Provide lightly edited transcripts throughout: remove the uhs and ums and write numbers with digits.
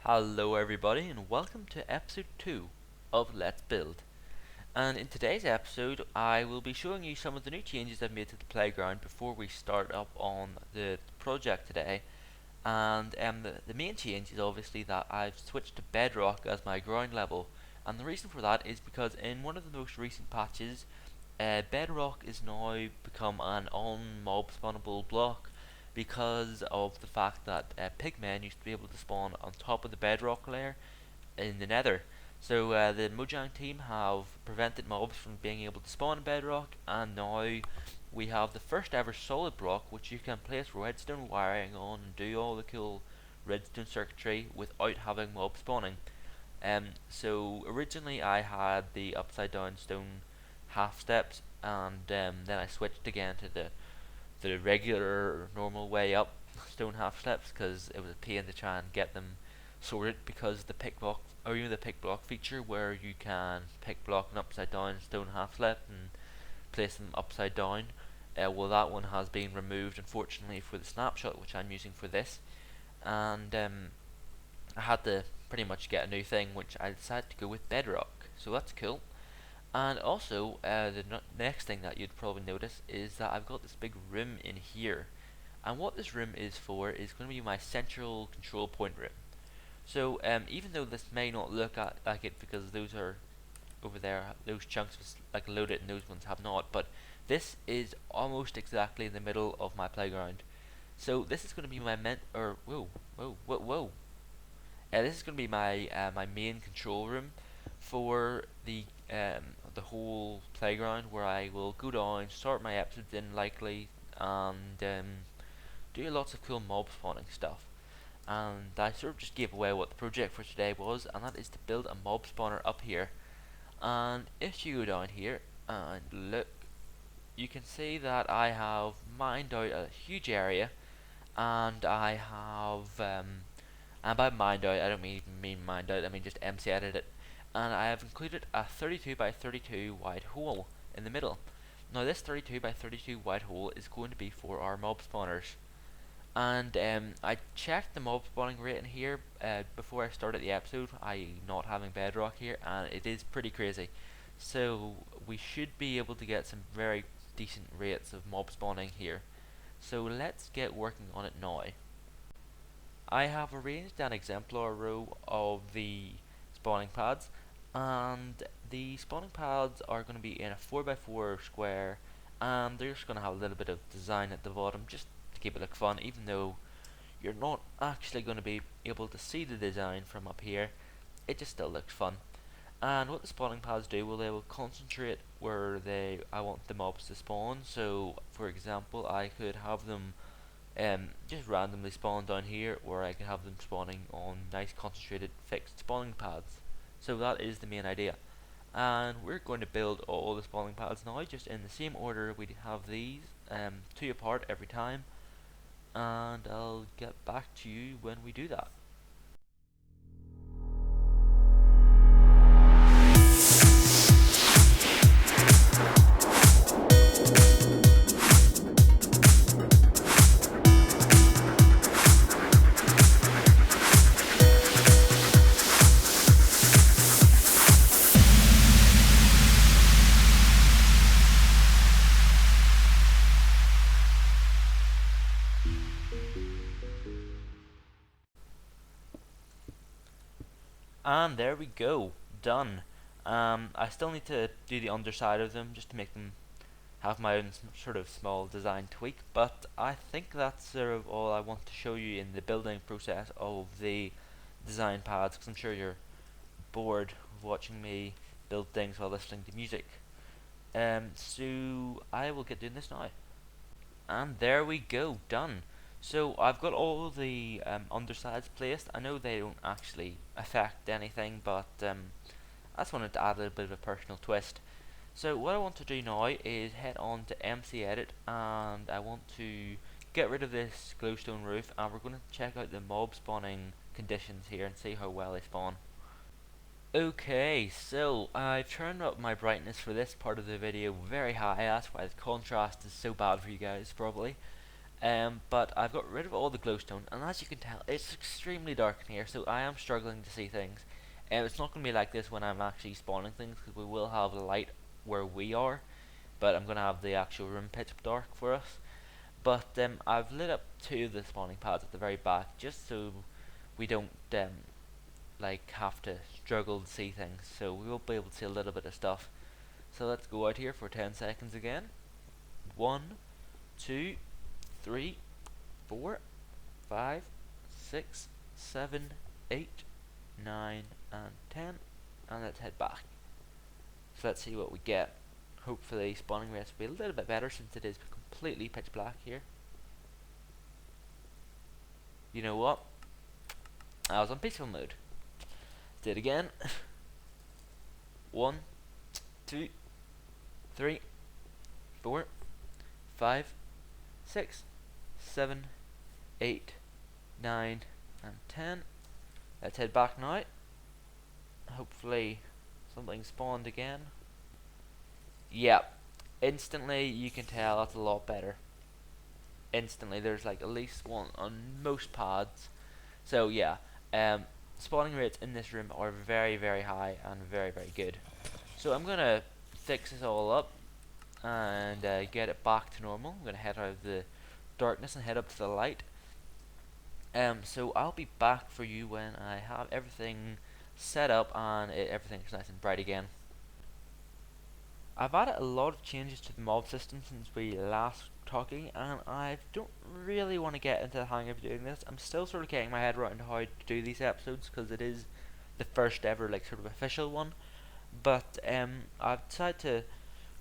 Hello everybody and welcome to episode 2 of Let's Build. And in today's episode I will be showing you some of the new changes I've made to the playground before we start up on the project today. And the main change is obviously that I've switched to bedrock as my ground level. And the reason for that is because in one of the most recent patches, bedrock is now become an on-mob spawnable block because of the fact that pigmen used to be able to spawn on top of the bedrock layer in the nether. So the Mojang team have prevented mobs from being able to spawn in bedrock, and now we have the first ever solid block which you can place redstone wiring on and do all the cool redstone circuitry without having mob spawning. So originally I had the upside down stone half steps, and then I switched again to the regular normal way up stone half steps because it was a pain to try and get them sorted, because the pick block, or even the pick block feature where you can pick block an upside down stone half step and place them upside down, well, that one has been removed unfortunately for the snapshot which I'm using for this. And I had to pretty much get a new thing, which I decided to go with bedrock, so that's cool. And also, the next thing that you'd probably notice is that I've got this big room in here. And what this room is for is going to be my central control point room. So, even though this may not look like it because those are over there, those chunks was like loaded and those ones have not, but this is almost exactly in the middle of my playground. So this is going to be my whoa. This is going to be my main control room for the whole playground, where I will go down, start my episodes in likely, and do lots of cool mob spawning stuff. And I sort of just gave away what the project for today was, and that is to build a mob spawner up here. And if you go down here and look, you can see that I have mined out a huge area, and I have and by mined out, I don't mean mined out, I mean just MC edited it. And I have included a 32 by 32 wide hole in the middle. Now this 32 by 32 wide hole is going to be for our mob spawners. And I checked the mob spawning rate in here before I started the episode, I not having bedrock here, and it is pretty crazy. So we should be able to get some very decent rates of mob spawning here. So let's get working on it now. I have arranged an exemplar row of the spawning pads, and the spawning pads are going to be in a 4x4 square, and they're just going to have a little bit of design at the bottom just to keep it look fun, even though you're not actually going to be able to see the design from up here. It just still looks fun. And what the spawning pads do, well, they will concentrate where I want the mobs to spawn. So for example, I could have them just randomly spawn down here, or I can have them spawning on nice concentrated fixed spawning pads. So that is the main idea. And we're going to build all the spawning pads now, just in the same order we have these, 2 apart every time. And I'll get back to you when we do that. And there we go, done. I still need to do the underside of them just to make them have my own sort of small design tweak, but I think that's sort of all I want to show you in the building process of the design pads, because I'm sure you're bored of watching me build things while listening to music. So I will get doing this now. And there we go, done. So I've got all the undersides placed. I know they don't actually affect anything, but I just wanted to add a little bit of a personal twist. So what I want to do now is head on to MC Edit, and I want to get rid of this glowstone roof, and we're going to check out the mob spawning conditions here and see how well they spawn. Okay, so I've turned up my brightness for this part of the video very high. That's why the contrast is so bad for you guys probably. But I've got rid of all the glowstone, and as you can tell, it's extremely dark in here, so I am struggling to see things. It's not going to be like this when I'm actually spawning things, because we will have light where we are, but I'm going to have the actual room pitch dark for us. But I've lit up two of the spawning pads at the very back, just so we don't like have to struggle to see things. So we will be able to see a little bit of stuff. So let's go out here for 10 seconds again. 1, 2, 3, 4, 5, 6, 7, 8, 9, and 10. And let's head back. So let's see what we get. Hopefully spawning rates will be a little bit better since it is completely pitch black here. You know what? I was on peaceful mode. Do it again. 1, 2, 3, 4, 5, 6, 7, 8, 9, and 10. Let's head back now. Hopefully something spawned again. Yep. Instantly you can tell that's a lot better. Instantly there's like at least one on most pads. So yeah, spawning rates in this room are very, very high and very, very good. So I'm gonna fix this all up and get it back to normal. I'm gonna head out of the darkness and head up to the light. So I'll be back for you when I have everything set up and everything's nice and bright again. I've added a lot of changes to the mob system since we last talking, and I don't really want to get into the hang of doing this. I'm still sort of getting my head around how to do these episodes because it is the first ever like sort of official one. But I've decided to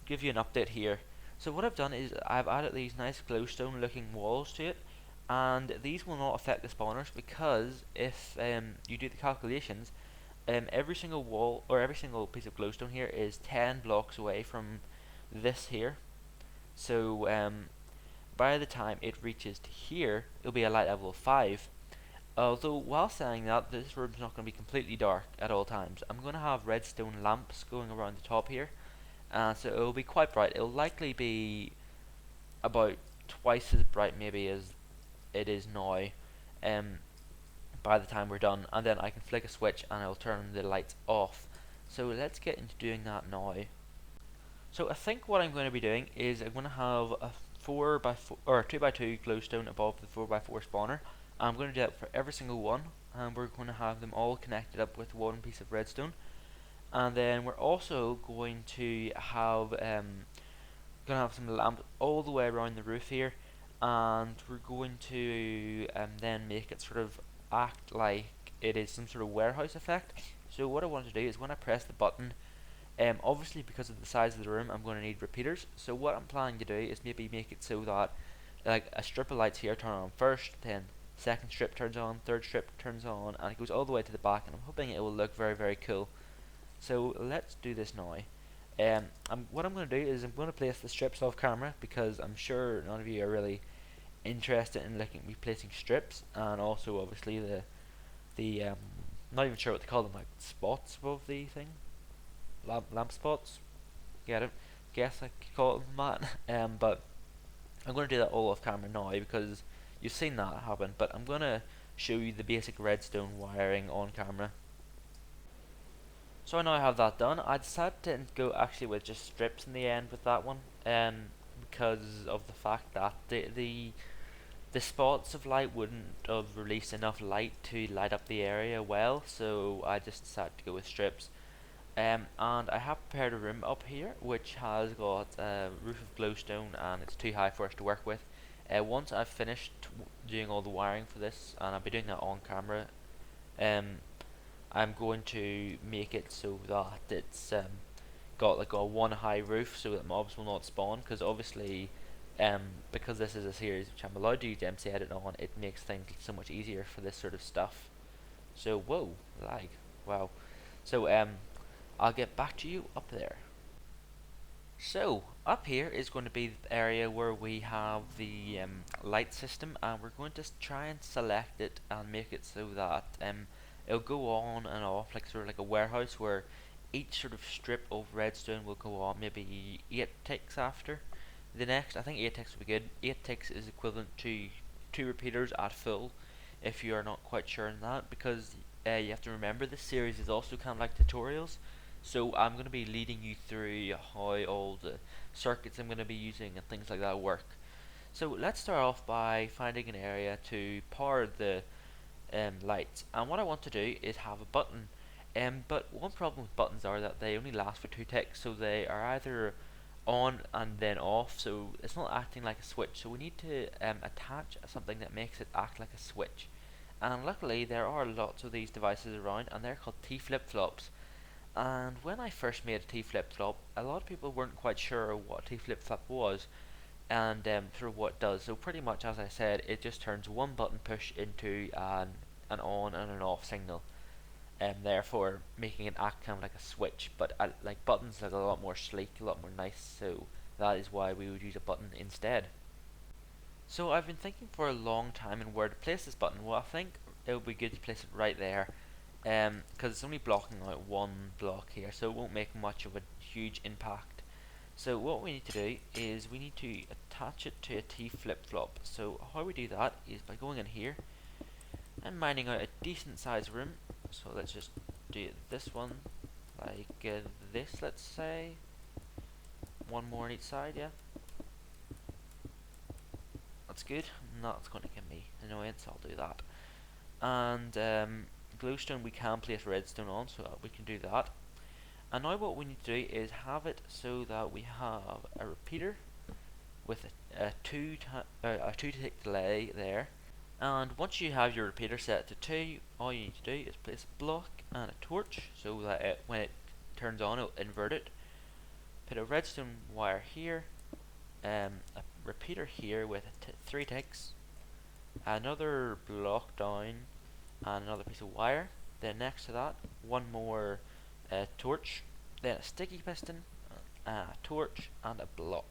give you an update here. So what I've done is I've added these nice glowstone looking walls to it, and these will not affect the spawners because if you do the calculations, every single wall or every single piece of glowstone here is 10 blocks away from this here. So by the time it reaches to here, it'll be a light level of 5. Although while saying that, this room's not going to be completely dark at all times. I'm going to have redstone lamps going around the top here, so it'll be quite bright. It'll likely be about twice as bright maybe as it is now by the time we're done, and then I can flick a switch and it'll turn the lights off. So let's get into doing that now. So I think what I'm going to be doing is I'm going to have a 4x4 or 2x2 glowstone above the 4x4 spawner. I'm going to do that for every single one, and we're going to have them all connected up with one piece of redstone. And then we're also going to have some lamps all the way around the roof here, and we're going to then make it sort of act like it is some sort of warehouse effect. So what I want to do is when I press the button, obviously because of the size of the room I'm going to need repeaters. So what I'm planning to do is maybe make it so that like a strip of lights here turn on first, then second strip turns on, third strip turns on, and it goes all the way to the back, and I'm hoping it will look very, very cool. So let's do this now. What I'm going to do is I'm going to place the strips off camera because I'm sure none of you are really interested in looking at me placing strips, and also obviously the not even sure what to call them, like spots above the thing, lamp spots. Get it? Guess I could call them that. But I'm going to do that all off camera now because you've seen that happen. But I'm going to show you the basic redstone wiring on camera. So I now have that done. I decided to go actually with just strips in the end with that one, because of the fact that the spots of light wouldn't have released enough light to light up the area well, so I just decided to go with strips. And I have prepared a room up here which has got a roof of glowstone, and it's too high for us to work with. Once I've finished doing all the wiring for this, and I'll be doing that on camera, I'm going to make it so that it's got like a one high roof so that mobs will not spawn, because obviously because this is a series which I'm allowed to use MC Edit on, it makes things so much easier for this sort of stuff. So whoa, lag, wow. So I'll get back to you up there. So up here is going to be the area where we have the light system, and we're going to try and select it and make it so that it'll go on and off like sort of like a warehouse, where each sort of strip of redstone will go on maybe 8 ticks after. The next, I think 8 ticks would be good. 8 ticks is equivalent to 2 repeaters at full, if you are not quite sure on that, because you have to remember this series is also kind of like tutorials. So I'm going to be leading you through how all the circuits I'm going to be using and things like that work. So let's start off by finding an area to power the lights. And what I want to do is have a button. But one problem with buttons are that they only last for 2 ticks, so they are either on and then off, so it's not acting like a switch. So we need to attach something that makes it act like a switch. And luckily there are lots of these devices around, and they're called T flip-flops. And when I first made a T flip-flop, a lot of people weren't quite sure what a T flip-flop was and sort of what it does. So pretty much, as I said, it just turns one button push into an on and an off signal, and therefore making it act kind of like a switch. But like buttons look a lot more sleek, a lot more nice. So that is why we would use a button instead. So I've been thinking for a long time in where to place this button. Well, I think it would be good to place it right there, because it's only blocking out one block here, so it won't make much of a huge impact. So what we need to do is we need to attach it to a T flip-flop. So how we do that is by going in here and mining out a decent sized room. So let's just do this one like this, let's say. One more on each side, yeah. That's good. That's going to give me annoyance, I'll do that. And glowstone we can place redstone on, so we can do that. And now what we need to do is have it so that we have a repeater with a two tick delay there. And once you have your repeater set to 2, all you need to do is place a block and a torch so that when it turns on, it'll invert it. Put a redstone wire here, a repeater here with 3 ticks, another block down, and another piece of wire. Then next to that, one more torch, then a sticky piston, a torch, and a block.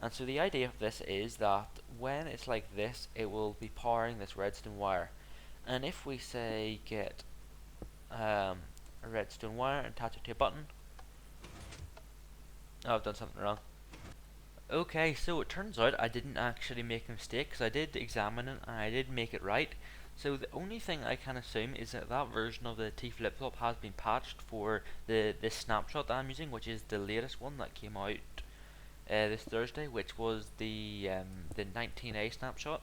And so the idea of this is that when it's like this, it will be powering this redstone wire. And if we say get a redstone wire and attach it to a button, oh, I've done something wrong. Okay, so it turns out I didn't actually make a mistake, because I did examine it and I did make it right. So the only thing I can assume is that that version of the T flip-flop has been patched for this snapshot that I'm using, which is the latest one that came out this Thursday, which was the 19A snapshot.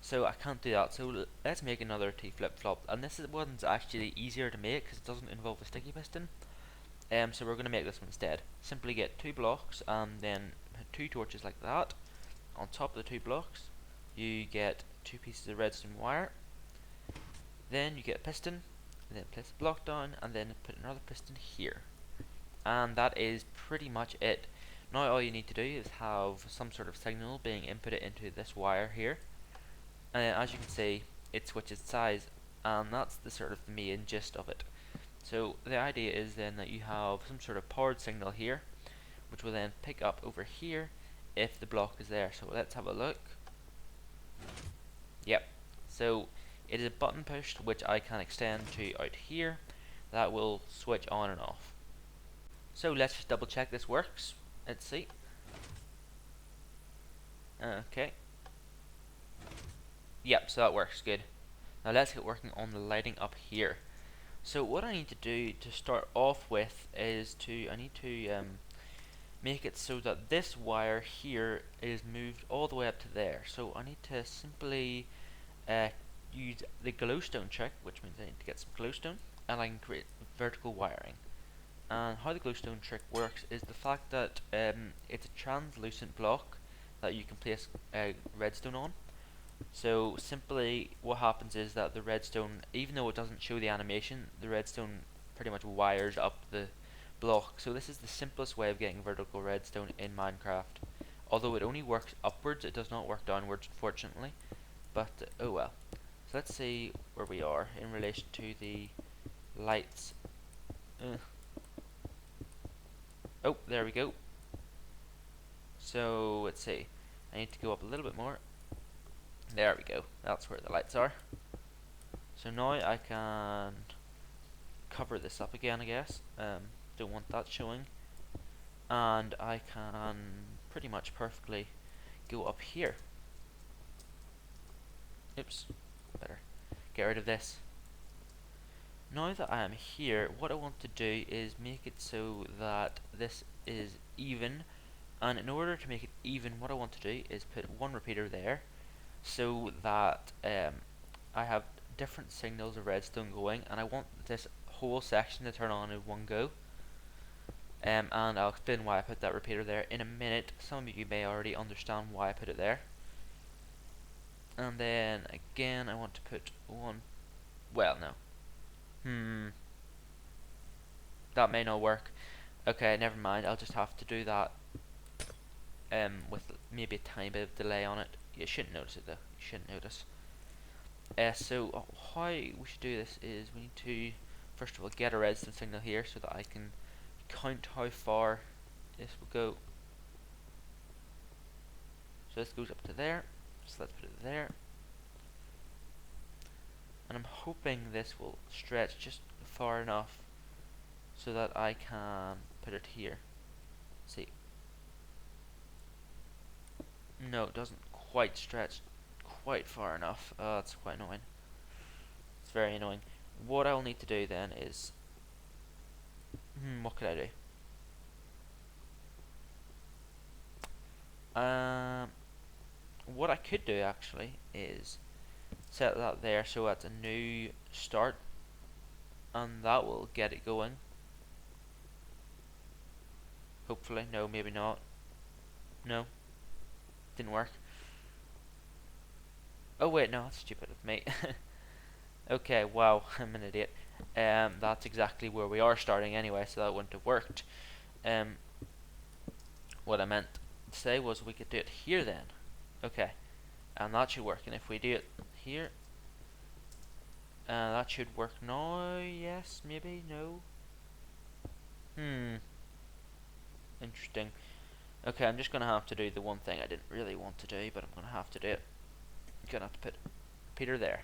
So I can't do that. So let's make another T flip-flop, and this one's actually easier to make because it doesn't involve a sticky piston. So we're going to make this one instead. Simply get 2 blocks and then 2 torches like that. On top of the 2 blocks, you get 2 pieces of redstone wire. Then you get a piston, and then place a block down, and then put another piston here. And that is pretty much it. Now all you need to do is have some sort of signal being inputted into this wire here. And as you can see, it switches size, and that's the sort of the main gist of it. So the idea is then that you have some sort of powered signal here, which will then pick up over here if the block is there. So let's have a look. Yep. So it is a button push which I can extend to out here that will switch on and off. So let's just double check this works. Let's see. Okay. Yep, so that works good. Now let's get working on the lighting up here. So what I need to do to start off with is I need to make it so that this wire here is moved all the way up to there. So I need to simply use the glowstone trick, which means I need to get some glowstone, and I can create vertical wiring. And how the glowstone trick works is the fact that it's a translucent block that you can place redstone on. So simply what happens is that the redstone, even though it doesn't show the animation, the redstone pretty much wires up the block. So this is the simplest way of getting vertical redstone in Minecraft. Although it only works upwards, it does not work downwards, unfortunately. But oh well. So let's see where we are in relation to the lights. Oh, there we go. So let's see. I need to go up a little bit more. There we go. That's where the lights are. So now I can cover this up again, I guess. Don't want that showing. And I can pretty much perfectly go up here. Oops, better get rid of this. Now that I am here, what I want to do is make it so that this is even, and in order to make it even, what I want to do is put one repeater there, so that I have different signals of redstone going, and I want this whole section to turn on in one go. And I'll explain why I put that repeater there in a minute. Some of you may already understand why I put it there. And then again, I want to put one. Well, no. That may not work. Okay, never mind. I'll just have to do that with maybe a tiny bit of delay on it. You shouldn't notice it though. You shouldn't notice. So how we should do this is we need to first of all get a redstone signal here so that I can count how far this will go. So this goes up to there. So let's put it there. And I'm hoping this will stretch just far enough so that I can put it here. Let's see. No, it doesn't quite stretch quite far enough. That's quite annoying. It's very annoying. What I'll need to do then is, what could I do? What I could do actually is set that there so that's a new start, and that will get it going. Hopefully. No, maybe not. No, didn't work. Oh wait, no, that's stupid of me. Okay, wow, I'm an idiot. That's exactly where we are starting anyway, so that wouldn't have worked. What I meant to say was we could do it here then. Okay, and that should work. And if we do it here, that should work now. Yes, maybe, no. Interesting. Okay, I'm just gonna have to do the one thing I didn't really want to do, but I'm gonna have to do it. I'm gonna have to put Peter there.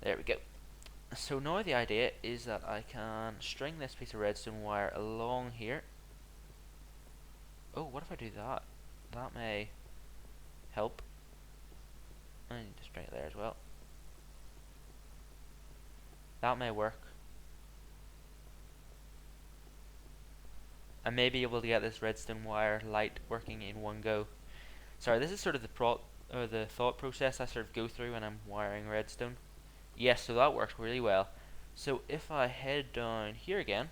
There we go. So now the idea is that I can string this piece of redstone wire along here. Oh, what if I do that? That may help. I need to string it there as well. That may work. I may be able to get this redstone wire light working in one go. Sorry, this is sort of the thought process I sort of go through when I'm wiring redstone. Yes, so that works really well. So if I head down here again,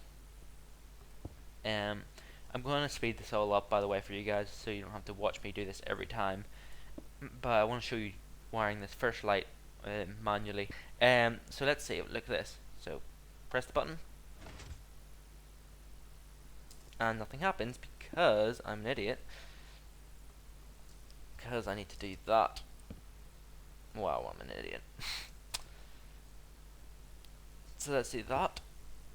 I'm going to speed this all up by the way for you guys so you don't have to watch me do this every time. But I want to show you wiring this first light manually. So let's see, look at this. So press the button and nothing happens because I'm an idiot. Because I need to do that. Wow, I'm an idiot. So let's see that,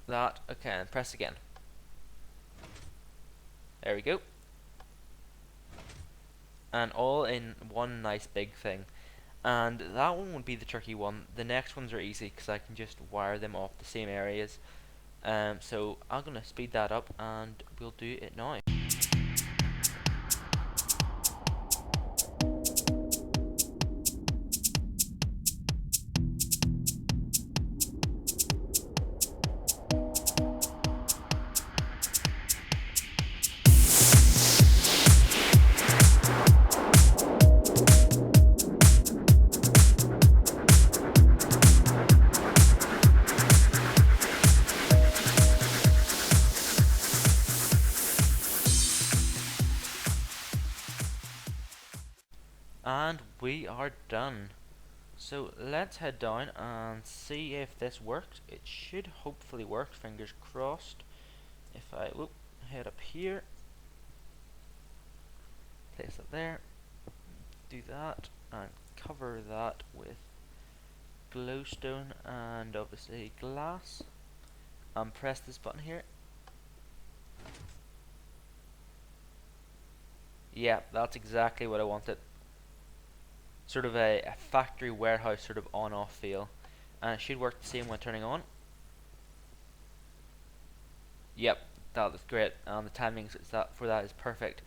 okay, and press again. There we go. And all in one nice big thing. And that one would be the tricky one. The next ones are easy because I can just wire them off the same areas. So I'm going to speed that up and we'll do it now. And we are done. So let's head down and see if this works. It should hopefully work, fingers crossed. If I head up here, place it there, do that, and cover that with glowstone and obviously glass, and press this button here. Yeah, that's exactly what I wanted. Sort of a factory warehouse sort of on-off feel, and it should work the same when turning on. Yep, that is great, and the timing for that is perfect.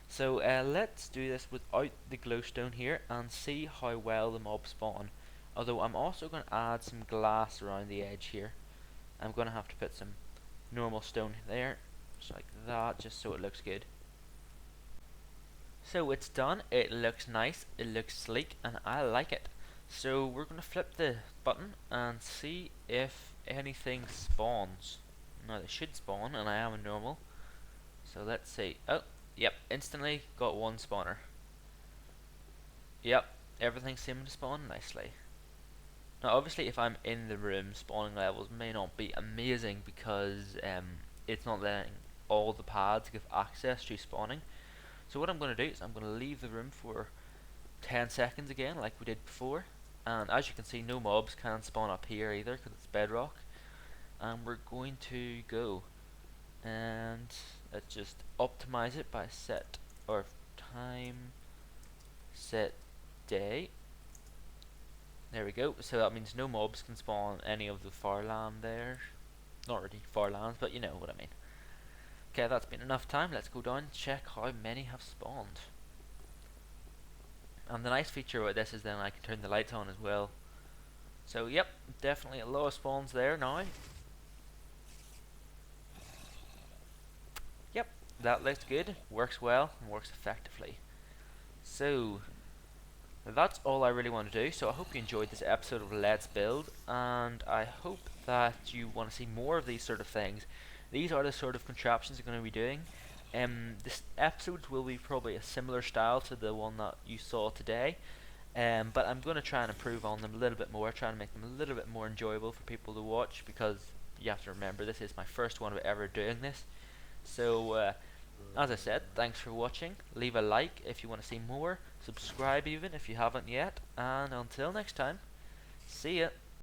So let's do this without the glowstone here and see how well the mobs spawn. Although I'm also going to add some glass around the edge here. I'm going to have to put some normal stone there, just like that, just so it looks good. So it's done, it looks nice, it looks sleek, and I like it. So we're going to flip the button and see if anything spawns. Now they should spawn, and I am a normal. So let's see. Oh, yep, instantly got one spawner. Yep, everything seemed to spawn nicely. Now obviously if I'm in the room, spawning levels may not be amazing because it's not letting all the pads give access to spawning. So what I'm going to do is I'm going to leave the room for 10 seconds again like we did before, and as you can see no mobs can spawn up here either because it's bedrock. And we're going to go and let's just optimize it by set or time set day. There we go. So that means no mobs can spawn any of the farland there. Not really farlands, but you know what I mean. Okay, that's been enough time. Let's go down and check how many have spawned. And the nice feature about this is then I can turn the lights on as well. So yep, definitely a lot of spawns there now. Yep, that looks good, works well, and works effectively. So that's all I really want to do. So I hope you enjoyed this episode of Let's Build, and I hope that you want to see more of these sort of things. These are the sort of contraptions I'm going to be doing. This episodes will be probably a similar style to the one that you saw today, but I'm going to try and improve on them a little bit more, try and make them a little bit more enjoyable for people to watch, because you have to remember this is my first one of ever doing this. So as I said, thanks for watching. Leave a like if you want to see more, subscribe even if you haven't yet, and until next time, see ya.